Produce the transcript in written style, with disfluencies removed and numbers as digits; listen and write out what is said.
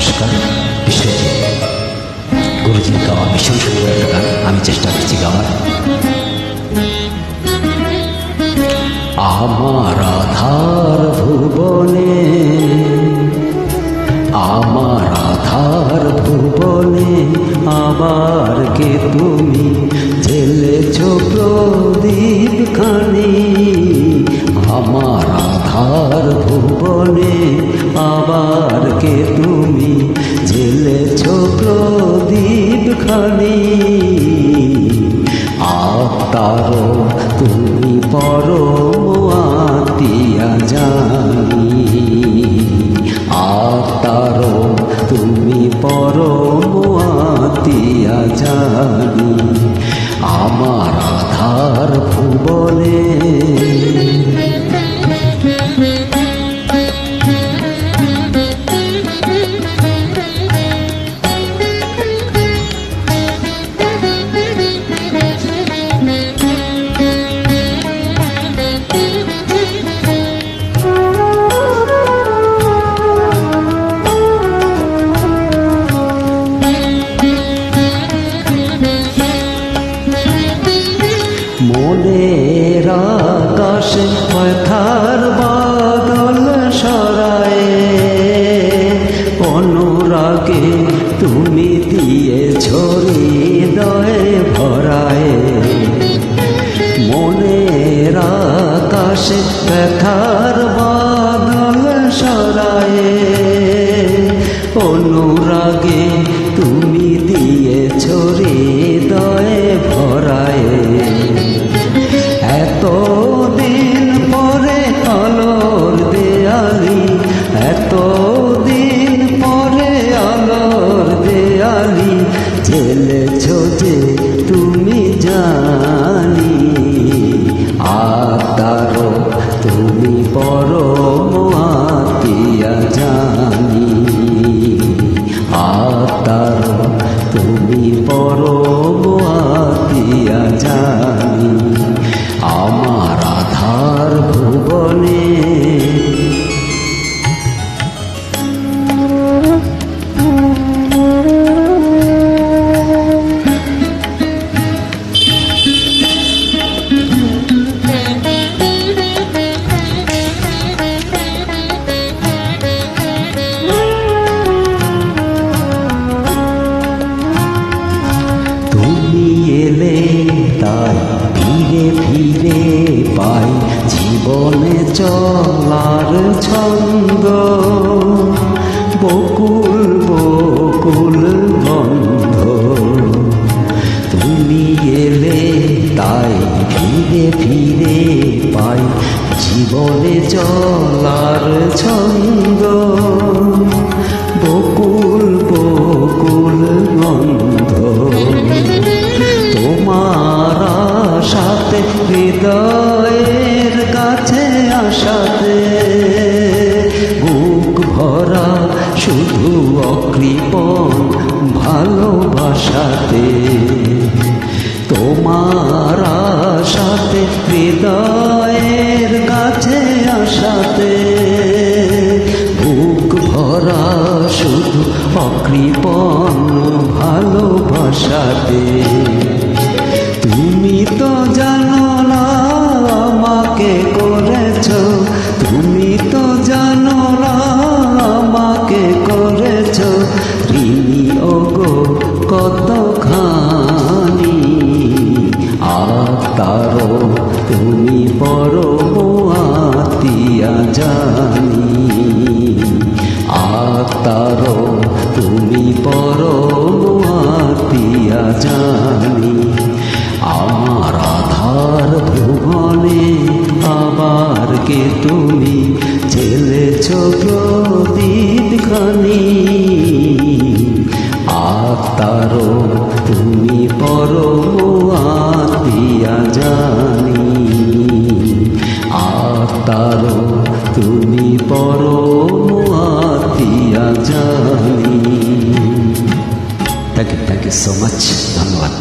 নমস্কার। বিশ্বজিৎ গুরুজির গাওয়া ভীষণ সুন্দর একটা গান, আমি চেষ্টা করছি গাওয়ার। আমার আধার ভুবনে, আমার আধার ভুবনে আবার কে তুমি জ্বেলেছ প্রদীপ খানি। আমার আধার ভুবনে আবার কে তুমি জ্বেলেছ প্রদীপ খানি। আত্মার তুমি পরম আতিয়া জানি, আত্মার তুমি পরম আতিয়া জানি। আমার আধার ভুবনে মনের আকাশে ব্যথার বাদল সরায়, অনুরাগে তুমি দিয়েছ হৃদয়ে ভরায়। মনের আকাশে ব্যথার বাদল সরায়, অনুরাগে তুমি দিয়েছ হৃদয়ে ভরায়। এতদিন পরে আলোর দেয়ালি, এতদিন পরে আলোর দেয়ালি জ্বেলেছ যে তুমি জানি। আত্মার তুমি পরম আতিয়া জানি, আত্মার তুমি পরম আতিয়া জানি। আমার আধার ভুবনে তুমি এলে তাই ফিরে ফিরে পাই জীবনে চলার ছন্দ। বকুল বকুল বন্ধ, তুমি এলে তাই ফিরে ফিরে পাই জীবনে চলার ছন্দ। বকুল বকুল বন্ধ, তোমার আশাতে হৃদয়ের কাছে আসাতে বুক ভরা শুধু অকৃপণ ভালোবাসাতে। তোমার আশাতে হৃদয়ের কাছে আসাতে বুক ভরা শুধু অকৃপণ ভালোবাসাতে। তুমি তো জানো না আমাকে করেছ, তুমি তো জানো না আমাকে করেছ ঋণী ওগো কতখানি। আত্মার তুমি পরম আতিয়া জানি, আত্মার তুমি পরম আতিয়া জানি। আমার আধার ভুবনে আবার কে তুমি জ্বেলেছ প্রদীপ খানি। আত্মার তুমি পরম আতিয়া জানি, আত্মার তুমি পরম আতিয়া জানি। থ্যাংক ইউ সো মাচ, ধন্যবাদ।